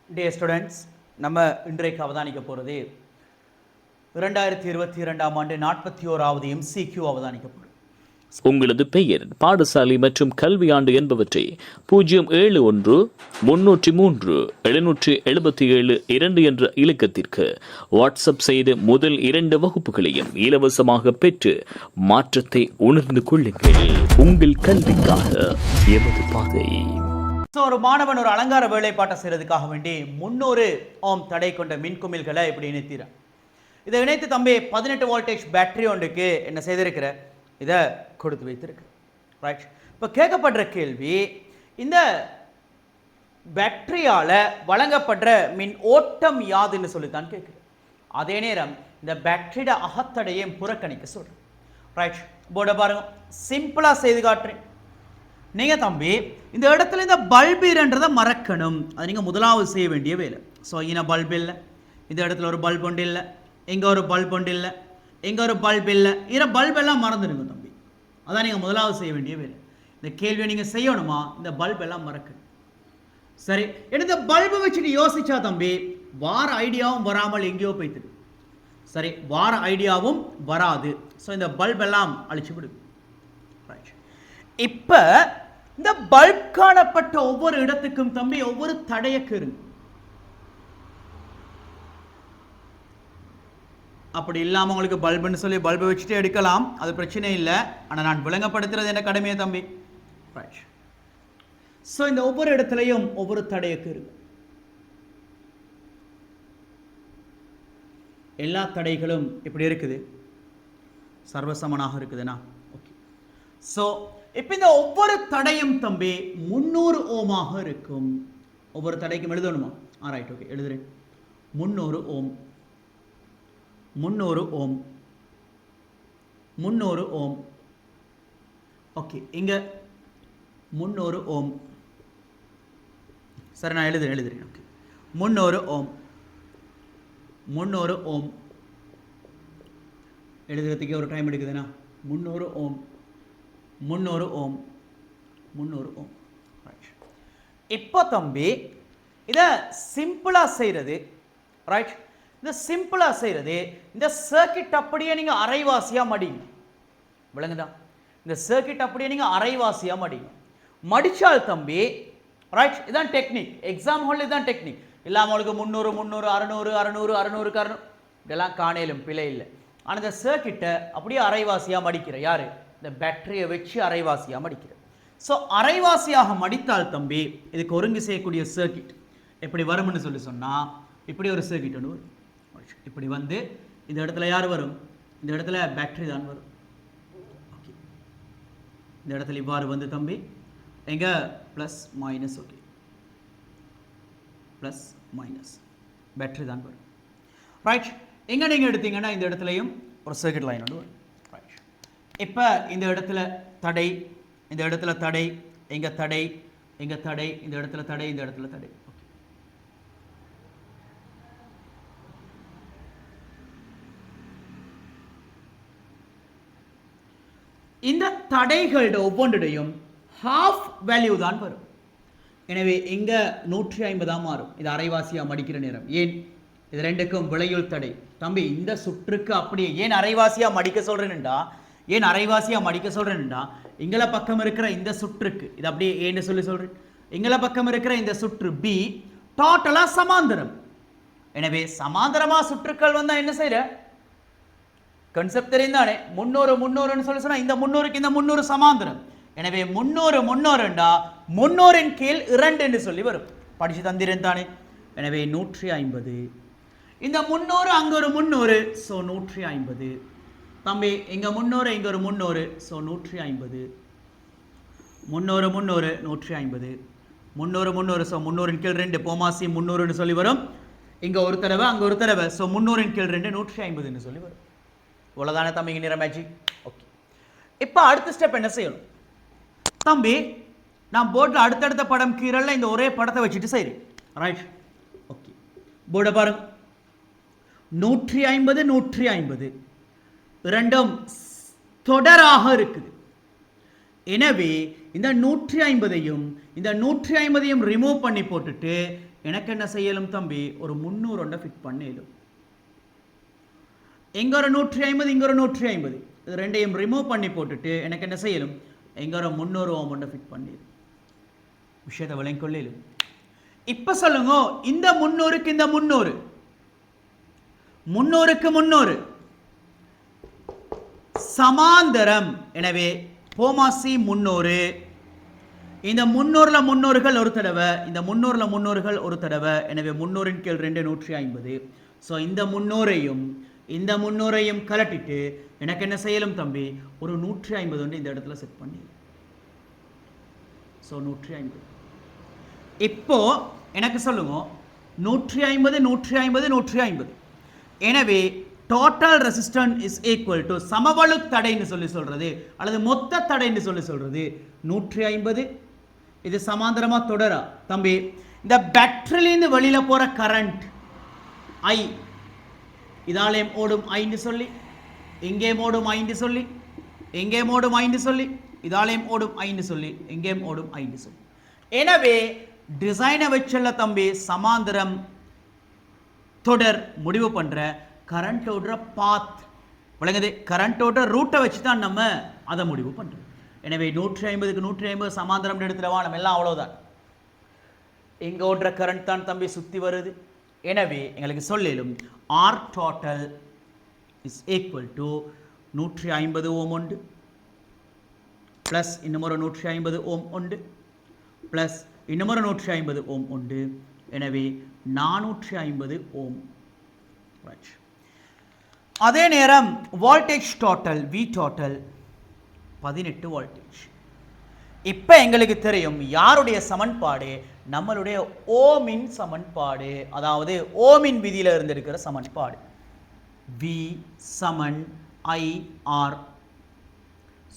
டே students, நம்ம இன்றைக்கு அவதானிக்க போகிறது 2022ஆம் ஆண்டு 41வது MCQ அவதானிக்க போகிறோம். உங்களது பெயர், பாடசாலை மற்றும் கல்வி ஆண்டு என்பவற்றை 071-303-777-2 என்ற இலக்கத்திற்கு வாட்ஸ்அப் செய்து முதல் 2 வகுப்புகளையும் இலவசமாக பெற்று மாற்றத்தை உணர்ந்து கொள்ளுங்கள். உங்கள் கல்விக்காக எமது பாதை. ஒரு மாணவன் ஒரு அலங்கார வேலைப்பாட்டை செய்யறதுக்காக வேண்டி 300 ஓம் தடை கொண்ட மின்குமிழ்களை இப்படி இணைத்திறான். இதை இணைத்து தம்பி 18 வோல்டேஜ் பேட்டரி ஒன்றுக்கு என்ன செய்திருக்கிற, இதை கொடுத்து வைத்திருக்கு. ரைட். இப்போ கேட்கப்படுற கேள்வி, இந்த பேட்டரியால் வழங்கப்படுற மின் ஓட்டம் யாதுன்னு சொல்லித்தான் கேட்குது. அதே நேரம் இந்த பேட்டரியோட அகத்தடையும் புறக்கணிக்க சொல்கிறேன். ரைட். போர்டை பாருங்க, சிம்பிளாக செய்து காட்டுறேன். நீங்கள் தம்பி இந்த இடத்துல இந்த பல்புன்றதை மறக்கணும். அது நீங்கள் முதலாவது செய்ய வேண்டிய வேலை. ஸோ இங்கே பல்பு இல்லை, இந்த இடத்துல ஒரு பல்ப் ஒன்று இல்லை, இங்கே ஒரு பல்ப் ஒன்று இல்லை, இங்கே ஒரு பல்ப் இல்லை, இதில் பல்பெல்லாம் மறந்துடுங்க தம்பி. அதான் நீங்கள் முதலாவது செய்ய வேண்டிய வேலை. இந்த கேள்வியை நீங்கள் செய்யணுமா, இந்த பல்பெல்லாம் மறக்கணும். சரி, இந்த பல்பை வச்சுட்டு யோசிச்சா தம்பி வார ஐடியாவும் வராமல் எங்கேயோ போய்த்துடு. சரி, வார ஐடியாவும் வராது. ஸோ இந்த பல்பெல்லாம் அழிச்சு விடுங்க. ரைட். இப்போ இந்த பல்ப் காணப்பட்ட ஒவ்வொரு இடத்துக்கும் தம்பி ஒவ்வொரு தடையக்கு இருங்க. அப்படி இல்லாமல் உங்களுக்கு பல்புன்னு சொல்லி பல்பை வச்சுட்டு எடுக்கலாம், அது பிரச்சனை இல்லை. ஆனால் நான் விளங்கப்படுத்துறது என்ன கடமையே தம்பி. ரைட். ஸோ இந்த ஒவ்வொரு இடத்துலையும் ஒவ்வொரு தடையக்கு இருக்கு. எல்லா தடைகளும் இப்படி இருக்குது, சர்வசமனாக இருக்குதுன்னா ஓகே. ஸோ இப்போ இந்த ஒவ்வொரு தடையும் தம்பி 300 ஓமாக இருக்கும். ஒவ்வொரு தடைக்கும் எழுதணுமா? ரைட், ஓகே, எழுதுறேன். 300 ஓம், 300 ஓம், 300 ஓம். ஓகே, இங்கே 300 ஓம். சரி, நான் எழுதுறேன். ஓகே, 300 ஓம், 300 ஓம். எழுதுறதுக்கே ஒரு டைம் எடுக்குதுண்ணா. 300 ஓம், 300 ஓம், 300 ஓம். இப்போ தம்பி இதை சிம்பிளாக செய்கிறது. ரைட். இந்த சிம்பிளாக செய்கிறது, இந்த சர்க்கிட் அப்படியே நீங்கள் அரைவாசியாக மடிங்க. விளங்குதா? இந்த சர்க்கிட் அப்படியே நீங்கள் அரைவாசியாக மடிங்க. மடித்தால் தம்பி, ரைட், இதான் டெக்னிக். எக்ஸாம் ஹாலில் இதான் டெக்னிக். இல்லாமல் உங்களுக்கு 300 300 600 600 600 600 இதெல்லாம் காணையிலும் பிழை இல்லை. ஆனால் இந்த சர்க்கிட்டை அப்படியே அரைவாசியாக மடிக்கிற யார்? இந்த பேட்டரியை வச்சு அரைவாசியாக மடிக்கிற. ஸோ அரைவாசியாக மடித்தால் தம்பி இதுக்கு ஒருங்கு செய்யக்கூடிய சர்க்கிட் எப்படி வரும்னு சொன்னால் இப்படி ஒரு சர்க்கிட் ஒன்று வரும். இப்படி வந்து இந்த இடத்துல யார் வரும்? இந்த இடத்துல பேட்டரி தான் வரும். ஓகே, இந்த இடத்துல இவ்வாறு வந்து தம்பி எங்க plus minus. Okay, plus minus battery தான் வரும். ரைட். எங்கே நீங்கள் எடுத்தீங்கன்னா இந்த இடத்துலையும் ஒரு சர்க்கிட் லைன் ஒன்று வரும். ரைட். இப்போ இந்த இடத்துல தடை, இந்த இடத்துல தடை, எங்கே தடை, எங்கே தடை, இந்த இடத்துல தடை, இந்த இடத்துல தடை. இந்த தடைகளோட ஒவ்வொன்றையும் ஹாஃப் வேல்யூ தான் வரும். எனவே இங்க 150 மாறும். இது அரைவாசியாக மடிக்கிற நேரம். ஏன்? இது ரெண்டுக்கும் விளையுள் தடை தம்பி. இந்த சுற்றுக்கு அப்படியே ஏன் அரைவாசியாக மடிக்க சொல்றேன்டா, ஏன் அரைவாசியாக மடிக்க சொல்றேன்டா, இங்கள பக்கம் இருக்கிற இந்த சுற்றுக்கு இது அப்படியே ஏன்னு சொல்றேன். இங்கள பக்கம் இருக்கிற இந்த சுற்று பி டோட்டலா சமாந்தரம். எனவே சமாந்தரமா சுற்றுக்கள் வந்தா என்ன செய்யற கான்செப்ட் தெரிந்தானே. 300 300ன்னு சொல்லி சொன்னா இந்த 300க்கு இந்த 300 சமாந்தரம். எனவே 300 300ண்டா 300ன் கீழ் 2 என்று சொல்லி வரும். படிச்சு தந்திரன் தானே. எனவே 150. இந்த 300 அங்க ஒரு 300, ஸோ 150 தம்பி. இங்க 300 இங்க ஒரு 300, ஸோ 150. 300 300 150, 300 300, ஸோ 300ன் கீழ் 2 போமாசி 300ன்னு சொல்லி வரும். இங்க ஒரு தடவை அங்க ஒரு தடவை, ஸோ 300ன் கீழ் 2 150ன்னு சொல்லி வரும். இவ்வளோதானே தம்பி நிற மேஜிக். ஓகே, இப்போ அடுத்த ஸ்டெப் என்ன செய்யணும் தம்பி? நான் போர்டில் அடுத்தடுத்த படம் கீழே இந்த ஒரே படத்தை வச்சுட்டு செய்கிறேன். ரைட். ஓகே, போர்டை பாருங்க. 150 150 இரண்டும் தொடராக இருக்குது. எனவே இந்த 150ஐயும் இந்த 150ஐயும் ரிமூவ் பண்ணி போட்டுட்டு எனக்கு என்ன செய்யலும் தம்பி ஒரு 300 ஃபிட் பண்ணிடும். எங்க ஒரு 150 இங்க ஒரு 150 இது ரெண்டையும் ரிமூவ் பண்ணி போட்டுட்டு எனக்கு என்ன செய்யலும் எங்க ஒரு 300 ஓம் ஒன்று ஃபிட் பண்ணிடும். விஷயத்தை விளங்கிக் கொள்ளையிலும். இப்ப சொல்லுங்க இந்த 300க்கு இந்த 300 300க்கு 300 சமாந்தரம். எனவே போமாசி 300 இந்த 300ல 300கள் ஒரு தடவை இந்த 300ல 300கள் ஒரு தடவை. எனவே 300 கீழ் 2 150. ஸோ இந்த 300ஐயும் இந்த 300ஐயும் கலட்டிட்டு எனக்கு என்ன செய்யலும் தம்பி ஒரு 150 வந்து இந்த இடத்துல செட் பண்ணி. ஸோ 150 இப்போ எனக்கு சொல்லுங்க 150 150 150. எனவே total resistance is equal to சமவளு தடைன்னு சொல்றது அல்லது மொத்த தடைன்னு சொல்றது 150. இது சமாந்தரமா தொடரா தம்பி. இந்த பேட்டரியிலிருந்து வெளியில போற கரண்ட் ஐ இதாலேயும் ஓடும் ஐந்து சொல்லி எங்கே ஓடும் ஐந்து சொல்லி எங்கே ஓடும் ஐந்து சொல்லி இதாலேயும் ஓடும் ஐந்து சொல்லி எங்கேயும் ஓடும் ஐந்து சொல்லி. எனவே டிசைனை வச்சல்ல தம்பி சமாந்தரம் தொடர் முடிவு பண்ற கரண்டோட பாத் விளங்குது. கரண்டோட ரூட்டை வச்சு தான் நம்ம அதை முடிவு பண்றோம். எனவே 150க்கு 150 சமாந்தரம் எடுத்துடவா நம்ம எல்லாம் அவ்வளவுதான். இங்க ஓடுற கரண்ட் தான் தம்பி சுத்தி வருது. எனவே எங்களுக்கு சொல்லிலும் R total is equal to 150 ohm உண்டு பிளஸ் இன்னும் ஒரு 150 ஓம் உண்டு பிளஸ் இன்னும் ஒரு 150 ஓம் உண்டு. எனவே 450 ஓம். அதே நேரம் voltage total V total 18 voltage. இப்ப எங்களுக்கு தெரியும் யாருடைய சமன்பாடு நம்மளுடைய ஓமின் சமன்பாடு, அதாவது ஓமின் விதியில இருந்து இருக்கிற சமன்பாடு V Saman I R.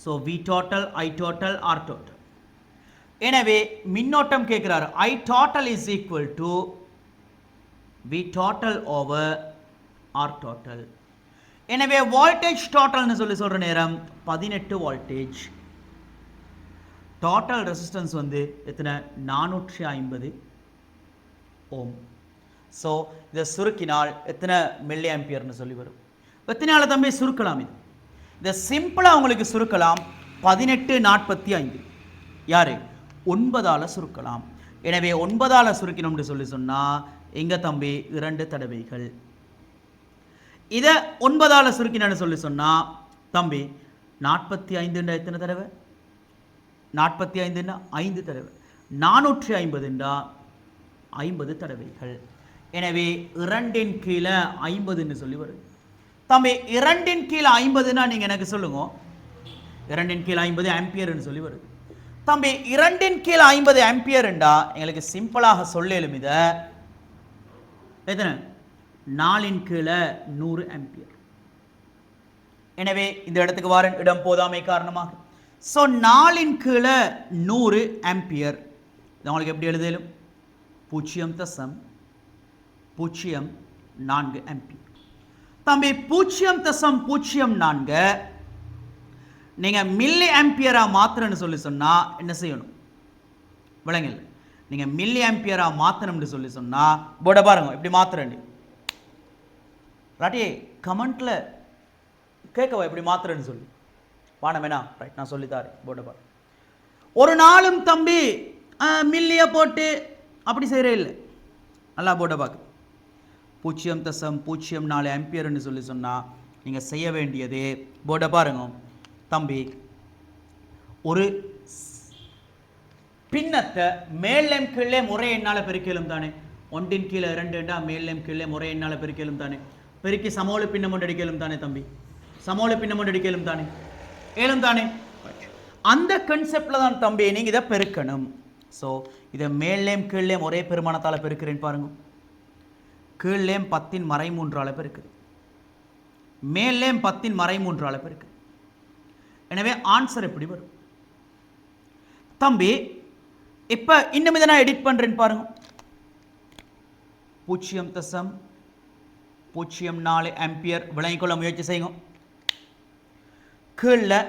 so V total I total R total. எனவே மின்னோட்டம் கேட்கிறார் I total is equal to V total over R total. எனவே வோல்டேஜ் டோட்டல்னு சொல்ற நேரம் 18 வோல்டேஜ். டோட்டல் ரெசிஸ்டன்ஸ் வந்து எத்தனை 450 ஓம். ஸோ இதை சுருக்கினால் எத்தனை மில்லி ஆம்பியர்னு சொல்லி வரும். எத்தனை தம்பி சுருக்கலாம்? இது இதை சிம்பிளாக உங்களுக்கு சுருக்கலாம் 1845. யாரு 9ஆல் சுருக்கலாம். எனவே 9ஆல் சுருக்கணும்னு சொன்னால் எங்க தம்பி 2 தடவைகள். இதை 9ஆல் சுருக்கினு சொன்னா தம்பி 45 எத்தனை தடவை? 45 5 தடவை. 450 50 தடவைகள். எனவே 2 கீழே 50 சொல்லி வருது தம்பி. 2 கீழே 50 நீங்க எனக்கு சொல்லுங்க. 2 கீழே 50 ஆம்பியர்னு சொல்லி வருது தம்பி. 2 கீழே 50 ஆம்பியர் எங்களுக்கு சிம்பிளாக சொல்லலும் இதை எத்தனை 4 கீழே 100 ஆம்பியர். எனவே இந்த இடத்துக்கு வர இடம் போதாமை காரணமாக ஸோ 4 கீழே 100 ஆம்பியர். இது உங்களுக்கு எப்படி எழுதலும் 0.04 ஆம்பியர் தம்பி. 0.04 நீங்க மில்லி ஆம்பியரா மாத்திரன்னு சொன்னா என்ன செய்யணும் விளங்கல. நீங்க மில்லி ஆம்பியரா மாத்தணும்னு சொன்னா போட பாருங்க இப்படி மாத்திரண்டு ராட்டி கமெண்ட்ல கேட்கவா எப்படி மாத்திரன்னு சொல்லி பாடம் வேணா. ரைட் நான் சொல்லித்தாரு போட பாரு. ஒரு நாளும் தம்பி மில்லிய போட்டு அப்படி செய்யறே இல்லை. நல்லா போட பார்க்கு 0.04 ஆம்பியர்னு சொன்னா நீங்க செய்ய வேண்டியது போட பாருங்க தம்பி. ஒரு பின்னத்தை மேலும் கீழே முறை என்னால பெருக்கலும் தானே. 1 கீழே 2 மேலும் கீழே முறை என்னால பெருக்கலும் தானே. பெருக்கி சமோல பின்னம் ஒன்று அடிக்கலும் தானே தம்பி. சமோல பின்னம் ஒன்று அடிக்கலும் தானே ஏலும் தானே. அந்த கான்செப்ட்ல தான் தம்பி நீங்க இதை பெருக்கணும். ஸோ இதை மேலேயும் கீழேயும் ஒரே பெருமானத்தால் பெருக்கிறேன்னு பாருங்க. கீழேயும் 10⁻³ பெருக்குது, மேலேயும் 10⁻³ பெருக்குது. எனவே ஆன்சர் எப்படி வரும் தம்பி? இப்ப இன்னும் இதை நான் எடிட் பண்றேன்னு பாருங்க. 0.04 ஆம்பியர் விளங்கிக்கொள்ள முயற்சி செய்யுங்க. கீழே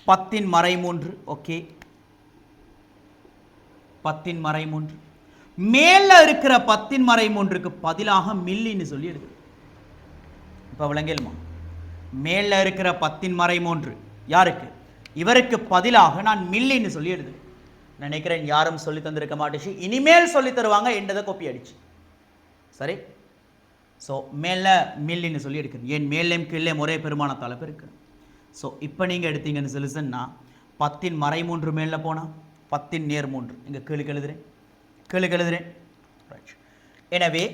10⁻³ ஓகே. 10⁻³ மேல இருக்கிற 10^3க்கு பதிலாக மில்லின்னு சொல்லி எடுக்கிறேன். இப்போ விளங்கலுமா? மேல இருக்கிற 10^3 யாருக்கு? இவருக்கு பதிலாக நான் மில்லின்னு சொல்லி எழுதுறேன். நினைக்கிறேன் யாரும் சொல்லி தந்திருக்க மாட்டேச்சு, இனிமேல் சொல்லி தருவாங்க என்றதை கோப்பி அடிச்சு. சரி, ஸோ மேலே மில்லின்னு சொல்லி எடுக்கிறேன். ஏன் மேலேயும் கீழே ஒரே பெருமானத்தால் பெருக்கிறேன். ஸோ இப்போ நீங்கள் எடுத்தீங்கன்னு சொல்லிச்சுன்னா 10^3 மேலே போனால் 10 நேர் 3 இங்கே கீழே எழுதுறேன். எனவே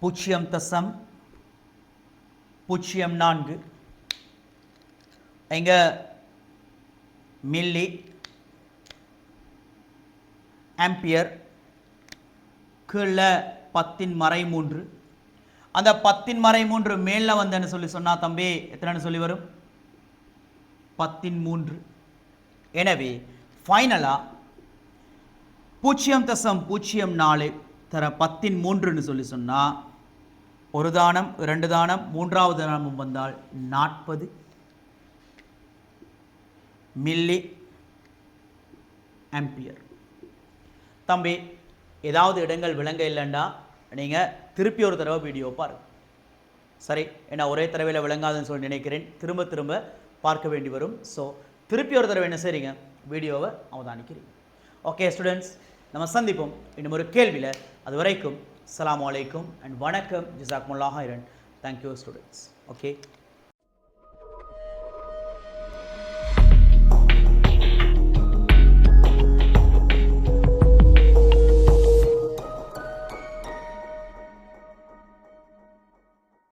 0.04 இங்கே மில்லி ஆம்பியர் கீழே 10^3. அந்த 10^3 மேல வந்தேன்னு சொல்லி சொன்னா தம்பி எத்தனைன்னு சொல்லி வரும்? 10^3. எனவே ஃபைனலா 0.04 தர 10^3ன்னு சொல்லி சொன்னா ஒரு தானம், 2 தானம், 3வது தானமும் வந்தால் 40 மில்லி ஆம்பியர். தம்பி ஏதாவது இடங்கள் விளங்க இல்லைண்டா நீங்கள் திருப்பி ஒரு தடவை வீடியோ பாருங்க. சரி, ஏன்னா ஒரே தடவையில் விளங்காதுன்னு சொல்லி நினைக்கிறேன், திரும்ப திரும்ப பார்க்க வேண்டி வரும். ஸோ திருப்பி ஒரு தடவை என்ன செய்றீங்க, வீடியோவை அவதானிக்கிறீங்க. ஓகே ஸ்டூடெண்ட்ஸ், நம்ம சந்திப்போம் இன்னும் ஒரு கேள்வியில். அது வரைக்கும் அஸ்ஸலாமு அலைக்கும் அண்ட் வணக்கம். ஜஸாக்குமுல்லாஹ் ஹைரன். Thank you students. ஓகே.